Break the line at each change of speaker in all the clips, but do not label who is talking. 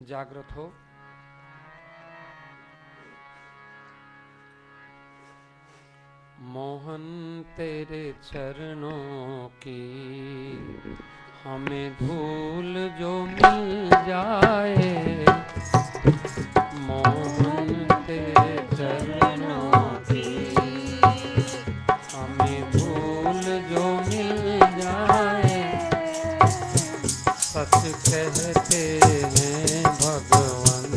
जागृत हो। मोहन तेरे चरणों की हमें धूल जो मिल जाए, मोहन तेरे चरणों की हमें धूल जो मिल जाए। सच कहते हैं भगवान,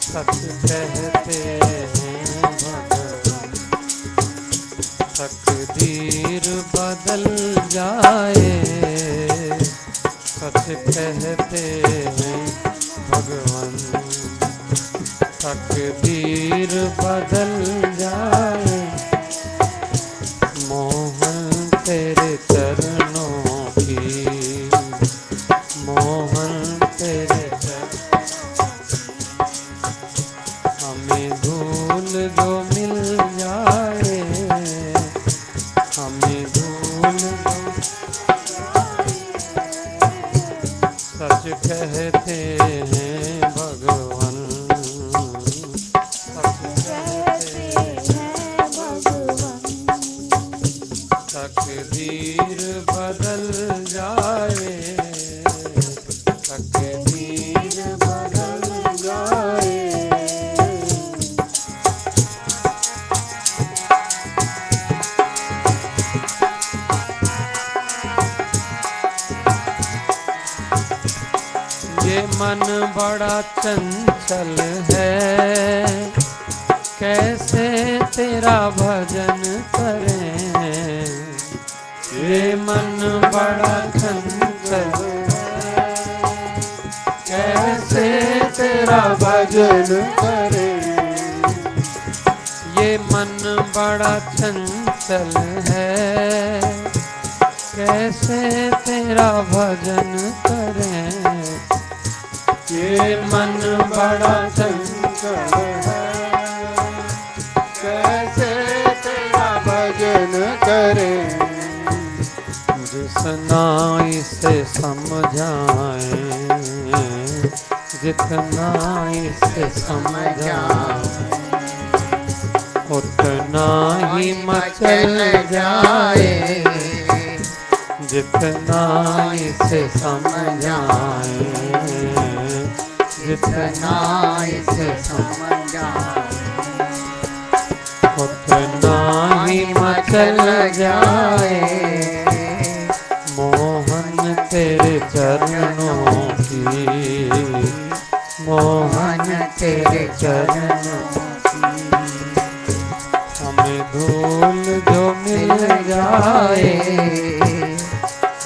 सच कहते हैं भगवान, तकदीर बदल जाए। सच कहते हैं भगवान, तकदीर बदल जाए। मोहन तेरे चरणों की, मोहन तेरे चरणों हमें धूल जो मिल जाए, हमें धूल जो सच कहते हैं भगवान, सच कहते हैं भगवान, तकदीर बदल जाए, तकदीर बदल जाए। ये मन बड़ा चंचल है, कैसे तेरा भजन करें। ये मन बड़ा चंचल है, कैसे तेरा भजन करें। ये मन बड़ा चंचल है, कैसे तेरा भजन करें। ये मन बड़ा चंचल है, कैसे तेरा भजन करें। जितना इसे समझाएं, जितना इसे समझाएं, उतना ही मचल जाए। जितना इसे समझाएं, जितना इसे समझाएं, उतना ही मचल जाए। मोहन तेरे चरणों की, मोहन तेरे चरणों की हमें धूल जो मिल जाए,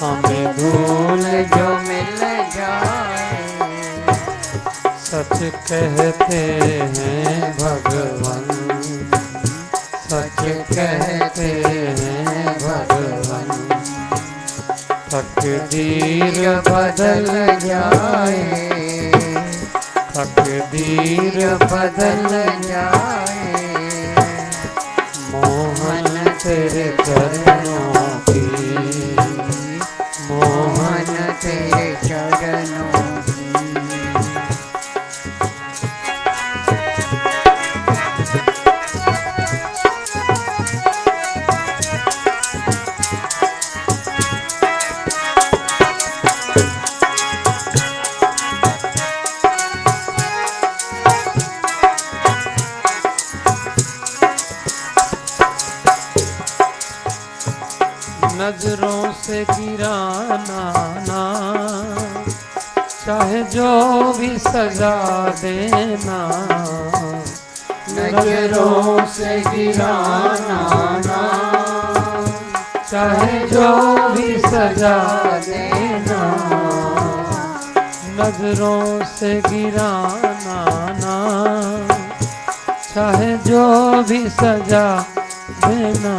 हमें धूल जो मिल जाए। सच कहते हैं भगवान, सच कहते हैं भगवान, तकदीर बदल जाए, तकदीर बदल जाए। मोहन तेरे चरणों की, मोहन तेरे चरणों की। नजरों से गिराना ना, चाहे जो भी सजा देना। नजरों से गिराना ना, चाहे जो भी सजा देना। नजरों से गिराना ना, चाहे जो भी सजा देना।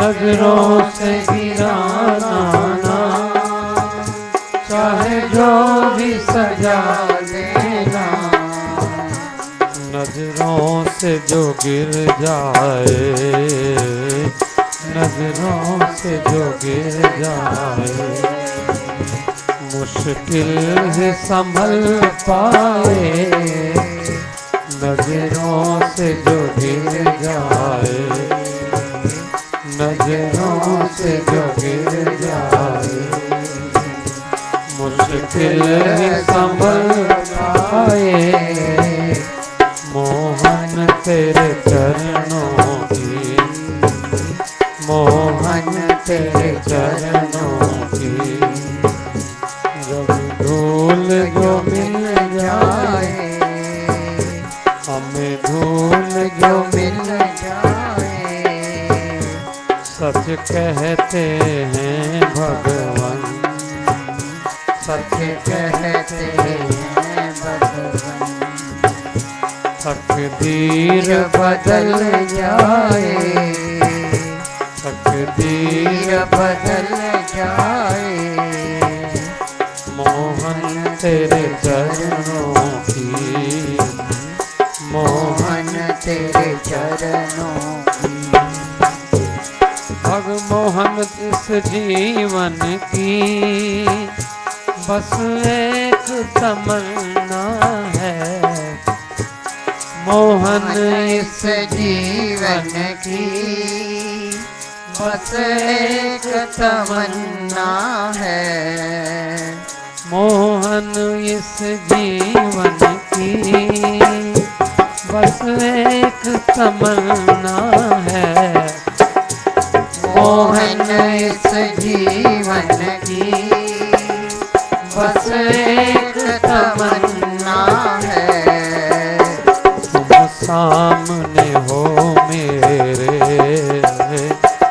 नजरों से गिराना ना, चाहे जो भी सजा देना। नजरों से जो गिर जाए, नजरों से जो गिर जाए, मुश्किल ही संभल पाए, नजरों से जो गिर जाए, नजरों से जो गिर जाए, मुश्किल ही संभल पाए, मोहन तेरे चरणों की, मोहन तेरे चरणों की, जब धूल जो मिल जाए, हमें धूल जो मिल जाए, सच कहते हैं भगवान, सच कहते हैं भगवान, तकदीर बदल जाए, तकदीर बदल जाए, मोहन तेरे चरणों की, मोहन तेरे चरणों की, भगमोहन इस जीवन की बस एक तमन्ना है, मोहन इस जीवन की बस एक तमन्ना है, मोहन इस जीवन की बस एक तमन्ना है, मोहन इस जीवन की बस एक तमन्ना है, तुम सामने हो मेरे,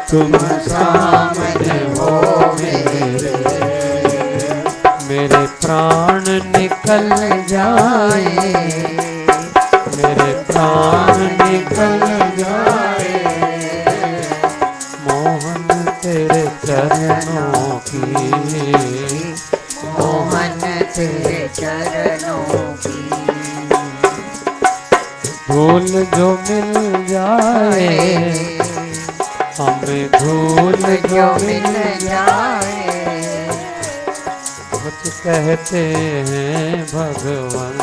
तुम सामने हो मेरे, मेरे प्राण निकल जाए, मेरे प्राण निकल जाए, मोहन तेरे चरणों की, मोहन तेरे चरणों की, धूल जो मिल जाए, हमें धूल जो मिल जाए, सच कहते हैं भगवान,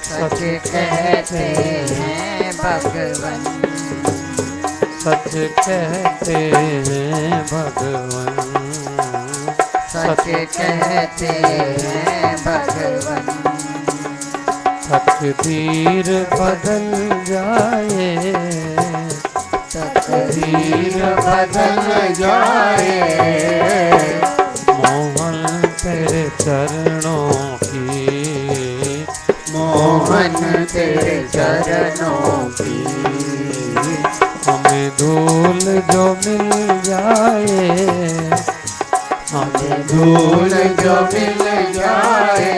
सच कहते हैं भगवान, सच कहते हैं भगवान, सच कहते हैं भगवान, तकदीर बदल जाए, तकदीर बदल जाए, मोहन तेरे चरणों की, मोहन तेरे चरणों की, हमें धूल जो मिल जाए, हमें धूल जो मिल जाए,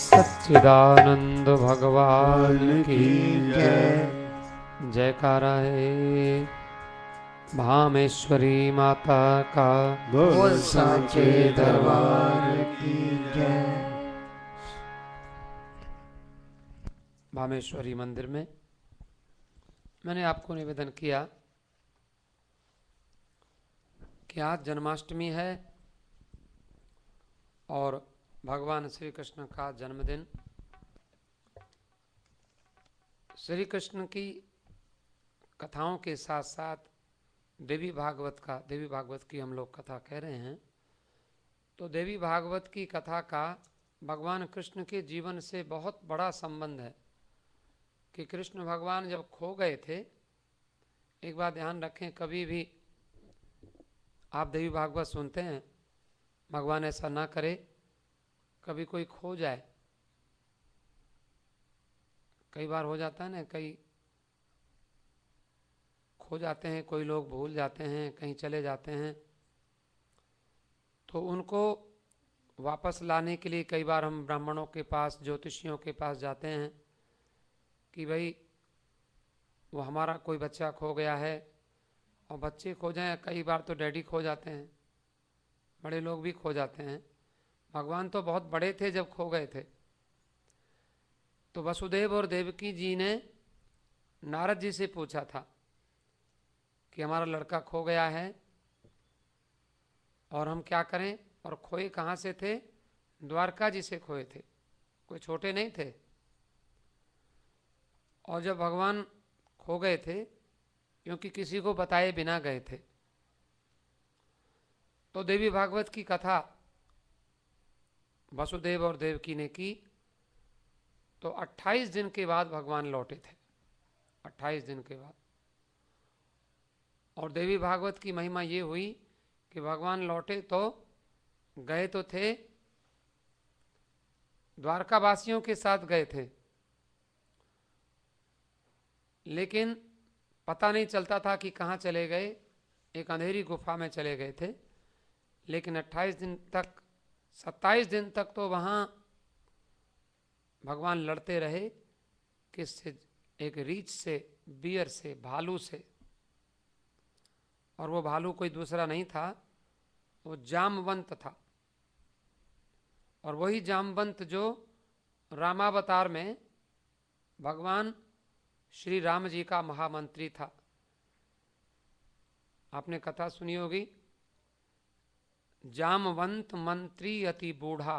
सच्चिदानंद भगवान की जय, जयकारा है भामेश्वरी माता का, बोल सांचे दरबार की जय। भामेश्वरी मंदिर में मैंने आपको निवेदन किया कि आज जन्माष्टमी है और भगवान श्री कृष्ण का जन्मदिन। श्री कृष्ण की कथाओं के साथ साथ देवी भागवत की हम लोग कथा कह रहे हैं। तो देवी भागवत की कथा का भगवान कृष्ण के जीवन से बहुत बड़ा संबंध है कि कृष्ण भगवान जब खो गए थे, एक बात ध्यान रखें, कभी भी आप देवी भागवत सुनते हैं, भगवान ऐसा ना करे कभी कोई खो जाए। कई बार हो जाता है ना, कई खो जाते हैं, कोई लोग भूल जाते हैं, कहीं चले जाते हैं, तो उनको वापस लाने के लिए कई बार हम ब्राह्मणों के पास, ज्योतिषियों के पास जाते हैं कि भाई वो हमारा कोई बच्चा खो गया है। और बच्चे खो जाएं, कई बार तो डैडी खो जाते हैं, बड़े लोग भी खो जाते हैं। भगवान तो बहुत बड़े थे जब खो गए थे। तो वसुदेव और देवकी जी ने नारद जी से पूछा था कि हमारा लड़का खो गया है, और हम क्या करें। और खोए कहाँ से थे? द्वारका जी से खोए थे, कोई छोटे नहीं थे। और जब भगवान खो गए थे, क्योंकि किसी को बताए बिना गए थे, तो देवी भागवत की कथा वसुदेव और देवकी ने की। तो 28 दिन के बाद भगवान लौटे थे, 28 दिन के बाद। और देवी भागवत की महिमा ये हुई कि भगवान लौटे तो गए तो थे, द्वारका वासियों के साथ गए थे, लेकिन पता नहीं चलता था कि कहाँ चले गए। एक अंधेरी गुफा में चले गए थे। लेकिन 28 दिन तक, 27 दिन तक तो वहाँ भगवान लड़ते रहे। किससे? एक रीछ से, बियर से, भालू से। और वो भालू कोई दूसरा नहीं था, वो जामवंत था। और वही जामवंत जो रामावतार में भगवान श्री राम जी का महामंत्री था। आपने कथा सुनी होगी, जामवंत मंत्री अति बूढ़ा,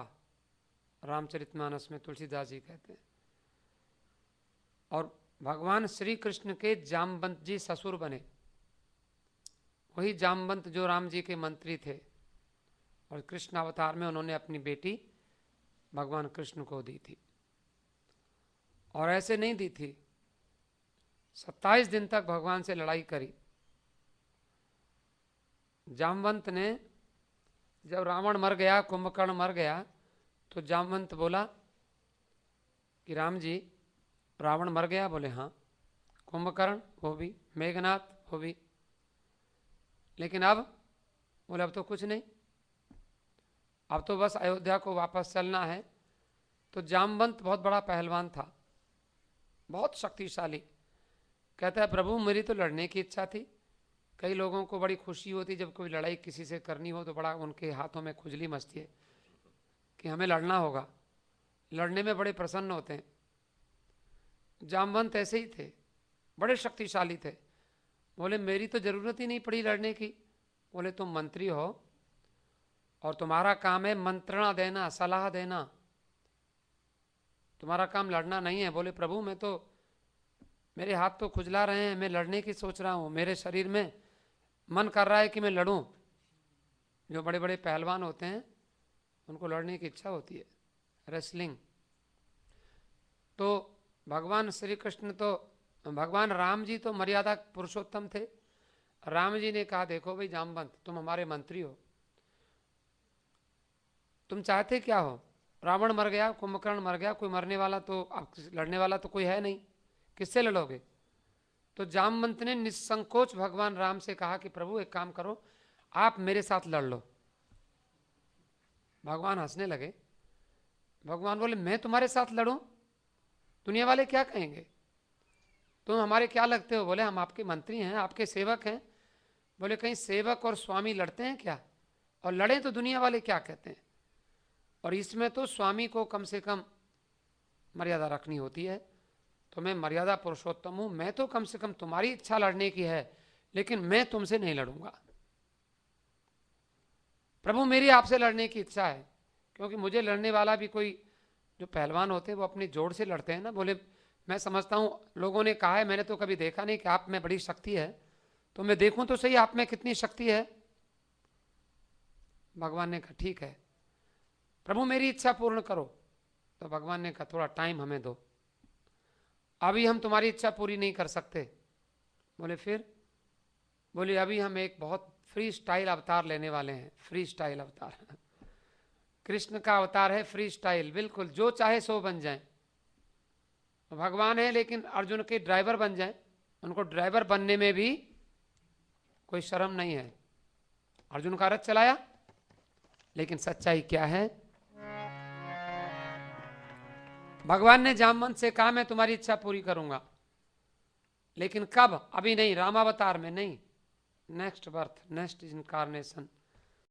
रामचरितमानस में तुलसीदास जी कहते हैं। और भगवान श्री कृष्ण के जामवंत जी ससुर बने, वही जामवंत जो राम जी के मंत्री थे। और कृष्ण अवतार में उन्होंने अपनी बेटी भगवान कृष्ण को दी थी। और ऐसे नहीं दी थी, 27 दिन तक भगवान से लड़ाई करी। जामवंत ने, जब रावण मर गया, कुंभकर्ण मर गया, तो जामवंत बोला कि राम जी, रावण मर गया? बोले हाँ। कुंभकर्ण? वो भी। मेघनाथ? वो भी। लेकिन अब? बोले अब तो कुछ नहीं, अब तो बस अयोध्या को वापस चलना है। तो जामवंत बहुत बड़ा पहलवान था, बहुत शक्तिशाली। कहता है प्रभु मेरी तो लड़ने की इच्छा थी। कई लोगों को बड़ी खुशी होती जब कोई लड़ाई किसी से करनी हो, तो बड़ा उनके हाथों में खुजली मचती है कि हमें लड़ना होगा, लड़ने में बड़े प्रसन्न होते हैं। जामवंत ऐसे ही थे, बड़े शक्तिशाली थे। बोले मेरी तो जरूरत ही नहीं पड़ी लड़ने की। बोले तुम मंत्री हो और तुम्हारा काम है मंत्रणा देना, सलाह देना, तुम्हारा काम लड़ना नहीं है। बोले प्रभु मैं तो, मेरे हाथ तो खुजला रहे हैं, मैं लड़ने की सोच रहा हूँ, मेरे शरीर में मन कर रहा है कि मैं लड़ूं। जो बड़े बड़े पहलवान होते हैं उनको लड़ने की इच्छा होती है, रेसलिंग। तो भगवान श्री कृष्ण तो, भगवान राम जी तो मर्यादा पुरुषोत्तम थे। राम जी ने कहा देखो भाई जामवंत, तुम हमारे मंत्री हो, तुम चाहते क्या हो? रावण मर गया, कुंभकर्ण मर गया, कोई मरने वाला तो, अब लड़ने वाला तो कोई है नहीं, किससे लड़ोगे? तो जामवंत ने निसंकोच भगवान राम से कहा कि प्रभु एक काम करो, आप मेरे साथ लड़ लो। भगवान हंसने लगे। भगवान बोले मैं तुम्हारे साथ लड़ूं? दुनिया वाले क्या कहेंगे? तुम हमारे क्या लगते हो? बोले हम आपके मंत्री हैं, आपके सेवक हैं। बोले कहीं सेवक और स्वामी लड़ते हैं क्या? और लड़े तो दुनिया वाले क्या कहते हैं? और इसमें तो स्वामी को कम से कम मर्यादा रखनी होती है। तो मैं मर्यादा पुरुषोत्तम हूं, मैं तो कम से कम, तुम्हारी इच्छा लड़ने की है लेकिन मैं तुमसे नहीं लड़ूंगा। प्रभु मेरी आपसे लड़ने की इच्छा है, क्योंकि मुझे लड़ने वाला भी कोई, जो पहलवान होते हैं वो अपनी जोड़ से लड़ते हैं ना। बोले मैं समझता हूं, लोगों ने कहा है, मैंने तो कभी देखा नहीं कि आप में बड़ी शक्ति है, तो मैं देखूं तो सही आप में कितनी शक्ति है। भगवान ने कहा ठीक है प्रभु मेरी इच्छा पूर्ण करो। तो भगवान ने कहा थोड़ा टाइम हमें दो, अभी हम तुम्हारी इच्छा पूरी नहीं कर सकते। बोले फिर? बोले अभी हम एक बहुत फ्री स्टाइल अवतार लेने वाले हैं। फ्री स्टाइल अवतार कृष्ण का अवतार है, फ्री स्टाइल, बिल्कुल जो चाहे सो बन जाए। भगवान है लेकिन अर्जुन के ड्राइवर बन जाए, उनको ड्राइवर बनने में भी कोई शर्म नहीं है। अर्जुन का रथ चलाया, लेकिन सच्चाई क्या है? भगवान ने जामवंत से कहा मैं तुम्हारी इच्छा पूरी करूंगा, लेकिन कब? अभी नहीं, रामावतार में नहीं, नेक्स्ट बर्थ, नेक्स्ट इनकारनेशन।